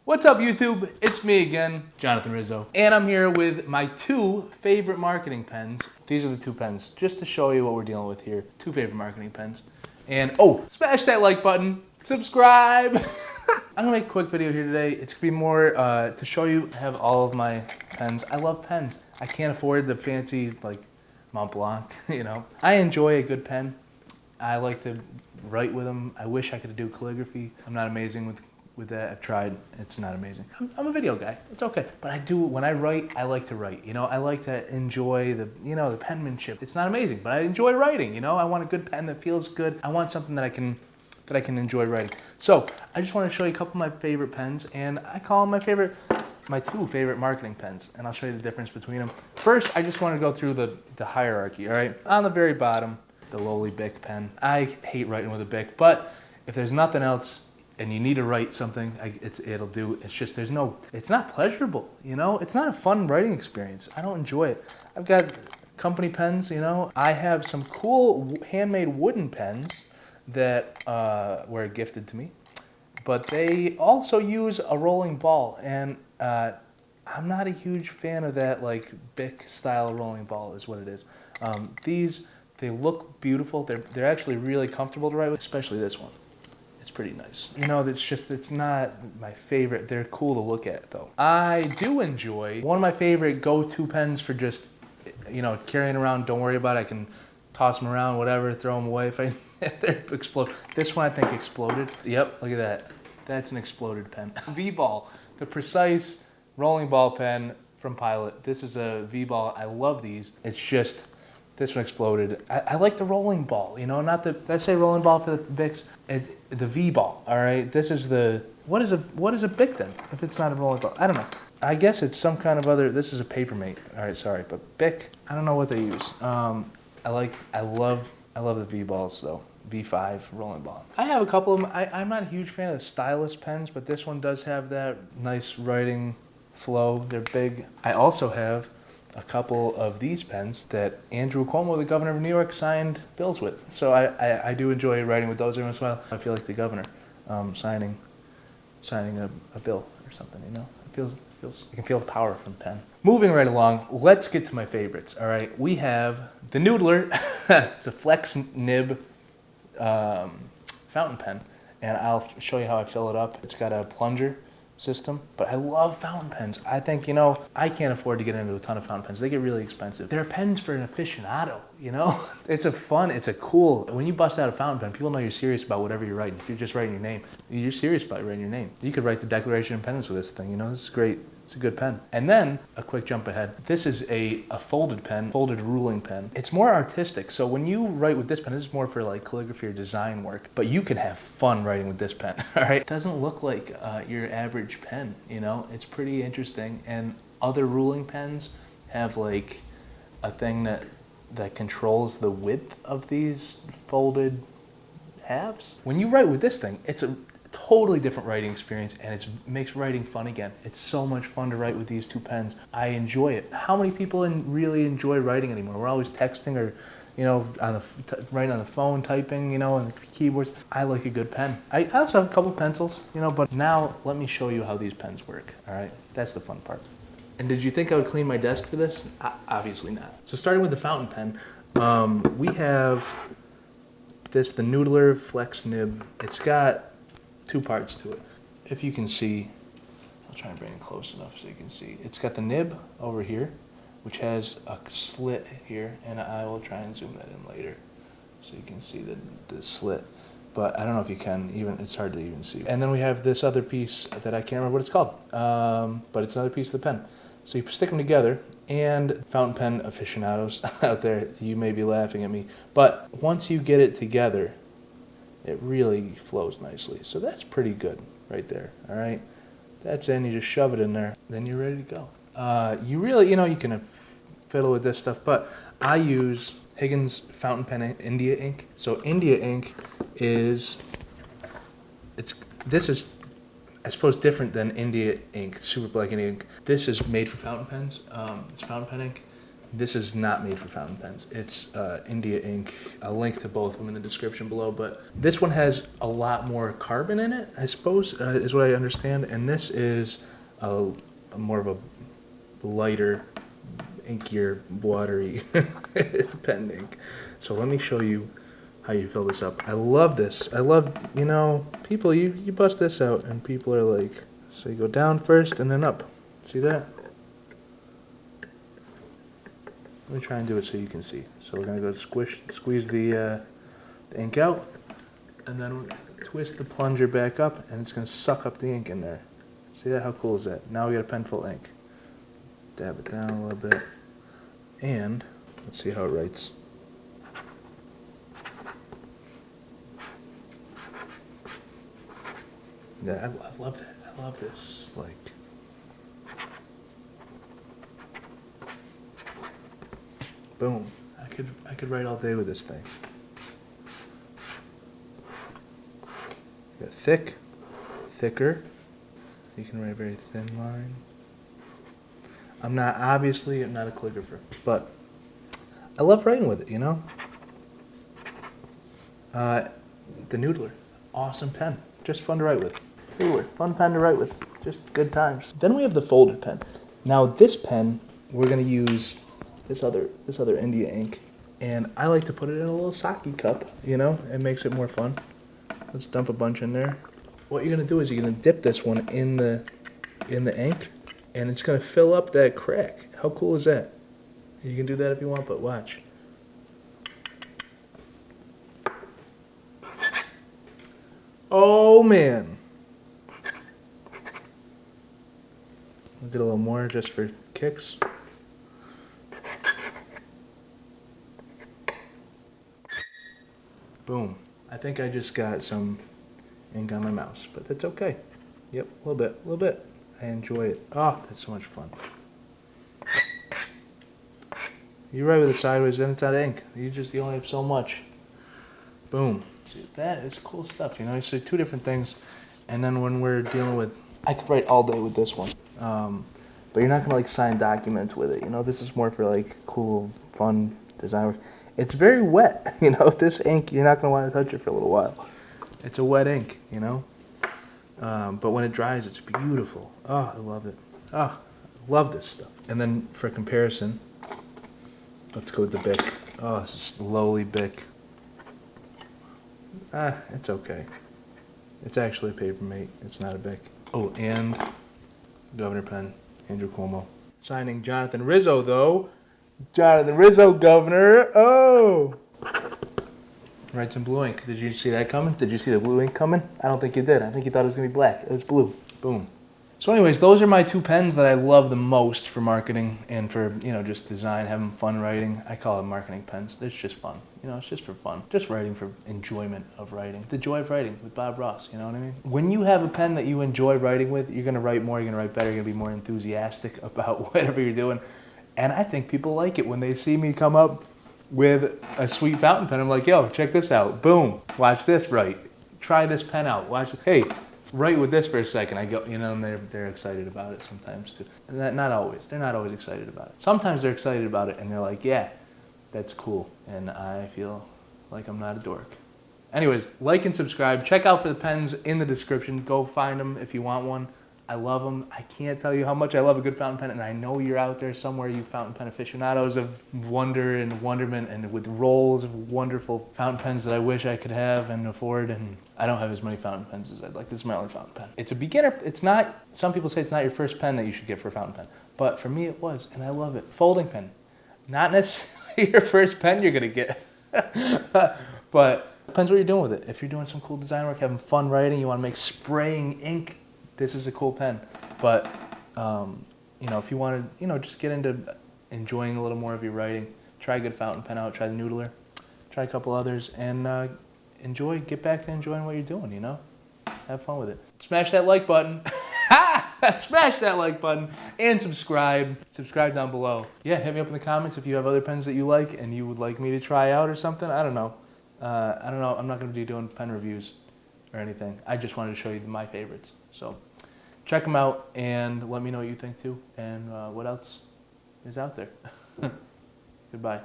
What's up, YouTube? It's me again, Jonathan Rizzo, and I'm here with my two favorite marketing pens. These are the two pens, just to show you what we're dealing with here. Two favorite marketing pens. And oh, smash that like button, subscribe. I'm gonna make a quick video here today. It's gonna be more to show you. I have all of my pens. I love pens. I can't afford the fancy like Mont Blanc, you know. I enjoy a good pen. I like to write with them. I wish I could do calligraphy. I'm not amazing with that. I've tried. It's not amazing. I'm a video guy. It's okay. But I do, when I write, I like to write. You know, I like to enjoy the penmanship. It's not amazing, but I enjoy writing. You know, I want a good pen that feels good. I want something that I can enjoy writing. So I just want to show you a couple of my favorite pens, and I call them my two favorite marketing pens, and I'll show you the difference between them. First, I just want to go through the hierarchy. All right, on the very bottom, the lowly Bic pen. I hate writing with a Bic, but if there's nothing else and you need to write something, it'll do. It's just it's not pleasurable, you know? It's not a fun writing experience. I don't enjoy it. I've got company pens, you know? I have some cool handmade wooden pens that were gifted to me, but they also use a rolling ball, and I'm not a huge fan of that like Bic style rolling ball is what it is. They look beautiful. They're actually really comfortable to write with, especially this one. It's pretty nice. You know, it's not my favorite. They're cool to look at though. I do enjoy, one of my favorite go-to pens for just, you know, carrying around, don't worry about it. I can toss them around, whatever, throw them away if they explode. This one I think exploded. Yep, look at that. That's an exploded pen. V-Ball, the precise rolling ball pen from Pilot. This is a V-Ball. I love these. It's just, this one exploded. I like the rolling ball, you know, not the, did I say rolling ball for the Bics? The V-Ball, all right? This is the, what is a Bic then, if it's not a rolling ball? I don't know. I guess it's some kind of other, this is a Papermate. All right, sorry, but Bic, I don't know what they use. I love the V-Balls though. V5 rolling ball. I have a couple of them. I'm not a huge fan of the stylus pens, but this one does have that nice writing flow. They're big. I also have a couple of these pens that Andrew Cuomo, the governor of New York, signed bills with. So I do enjoy writing with those every once in a while. I feel like the governor signing a bill or something, you know? I can feel the power from the pen. Moving right along, let's get to my favorites, all right? We have the Noodler. It's a flex nib fountain pen, and I'll show you how I fill it up. It's got a plunger system, but I love fountain pens. I think, you know, I can't afford to get into a ton of fountain pens. They get really expensive. They're pens for an aficionado, you know? It's a cool, when you bust out a fountain pen, people know you're serious about whatever you're writing. If you're just writing your name, you're serious about writing your name. You could write the Declaration of Independence with this thing, you know? This is great. It's a good pen. And then, a quick jump ahead. This is a folded pen, folded ruling pen. It's more artistic. So when you write with this pen, this is more for like calligraphy or design work, but you can have fun writing with this pen, all right? It doesn't look like your average pen, you know? It's pretty interesting. And other ruling pens have like a thing that controls the width of these folded halves. When you write with this thing, it's a totally different writing experience, and it makes writing fun again. It's so much fun to write with these two pens. I enjoy it. How many people really enjoy writing anymore? We're always texting or, you know, writing on the phone, typing, you know, on the keyboards. I like a good pen. I also have a couple pencils, you know, but now let me show you how these pens work, all right? That's the fun part. And did you think I would clean my desk for this? Obviously not. So starting with the fountain pen, we have the Noodler Flex Nib. It's got two parts to it. If you can see, I'll try and bring it close enough so you can see. It's got the nib over here, which has a slit here, and I will try and zoom that in later so you can see the slit. But I don't know if you can, it's hard to even see. And then we have this other piece that I can't remember what it's called, but it's another piece of the pen. So you stick them together, and fountain pen aficionados out there, you may be laughing at me, but once you get it together, it really flows nicely. So that's pretty good right there, all right? That's in, you just shove it in there, then you're ready to go. You really, you know, you can fiddle with this stuff, but I use Higgins fountain pen India ink. So India ink this is, I suppose, different than India ink, super black India ink. This is made for fountain pens. It's fountain pen ink. This is not made for fountain pens. It's India ink. I'll link to both of them in the description below. But this one has a lot more carbon in it, I suppose, is what I understand. And this is a more of a lighter, inkier, watery pen ink. So let me show you how you fill this up. I love this. I love, you know, people, you bust this out and people are like, so you go down first and then up. See that? Let me try and do it so you can see. So we're gonna go squeeze the ink out, and then twist the plunger back up, and it's gonna suck up the ink in there. See that? How cool is that? Now we got a pen full of ink. Dab it down a little bit, and let's see how it writes. Yeah, I love that. I love this. Like. Boom. I could write all day with this thing. Got thick, thicker. You can write a very thin line. I'm not a calligrapher, but I love writing with it, you know? The Noodler, awesome pen. Just fun to write with. Noodler, fun pen to write with. Just good times. Then we have the folded pen. Now this pen, we're gonna use this other India ink, and I like to put it in a little sake cup, you know, it makes it more fun. Let's dump a bunch in there. What you're gonna do is you're gonna dip this one in the ink, and it's gonna fill up that crack. How cool is that? You can do that if you want, but watch. Oh man. I'll get a little more just for kicks. Boom. I think I just got some ink on my mouse, but that's okay. Yep, a little bit. I enjoy it. Oh, that's so much fun. You write with it sideways, then it's out of ink. You only have so much. Boom. See, that is cool stuff, you know? So two different things, and then when we're dealing with, I could write all day with this one, but you're not gonna like sign documents with it, you know? This is more for like cool, fun design work. It's very wet, you know, this ink, you're not going to want to touch it for a little while. It's a wet ink, you know, but when it dries, it's beautiful. Oh, I love it. Oh, I love this stuff. And then for comparison, let's go with the Bic. Oh, this is lowly Bic. It's okay. It's actually a Papermate. It's not a Bic. Oh, and Governor pen, Andrew Cuomo. Signing Jonathan Rizzo, though. Jonathan Rizzo, governor. Oh! Write some blue ink. Did you see that coming? Did you see the blue ink coming? I don't think you did. I think you thought it was going to be black. It was blue. Boom. So anyways, those are my two pens that I love the most for marketing and for, you know, just design, having fun writing. I call them marketing pens. It's just fun. You know, it's just for fun. Just writing for enjoyment of writing. The joy of writing with Bob Ross, you know what I mean? When you have a pen that you enjoy writing with, you're going to write more, you're going to write better, you're going to be more enthusiastic about whatever you're doing. And I think people like it when they see me come up with a sweet fountain pen. I'm like, yo, check this out. Boom. Watch this write. Try this pen out. Watch it. Hey, write with this for a second. I go, you know, and they're excited about it sometimes too. And not always. They're not always excited about it. Sometimes they're excited about it and they're like, yeah, that's cool. And I feel like I'm not a dork. Anyways, like and subscribe. Check out for the pens in the description. Go find them if you want one. I love them. I can't tell you how much I love a good fountain pen, and I know you're out there somewhere, you fountain pen aficionados of wonder and wonderment, and with rolls of wonderful fountain pens that I wish I could have and afford, and I don't have as many fountain pens as I'd like. This is my only fountain pen. It's a beginner. It's not, some people say it's not your first pen that you should get for a fountain pen, but for me it was, and I love it. Folding pen. Not necessarily your first pen you're going to get, but depends what you're doing with it. If you're doing some cool design work, having fun writing, you want to make spraying ink, this is a cool pen. But, you know, if you want to, you know, just get into enjoying a little more of your writing, try a good fountain pen out, try the Noodler, try a couple others, and get back to enjoying what you're doing, you know? Have fun with it. Smash that like button. Smash that like button and subscribe. Subscribe down below. Yeah, hit me up in the comments if you have other pens that you like and you would like me to try out or something. I don't know. I'm not going to be doing pen reviews or anything. I just wanted to show you my favorites. So check them out and let me know what you think too and what else is out there. Goodbye.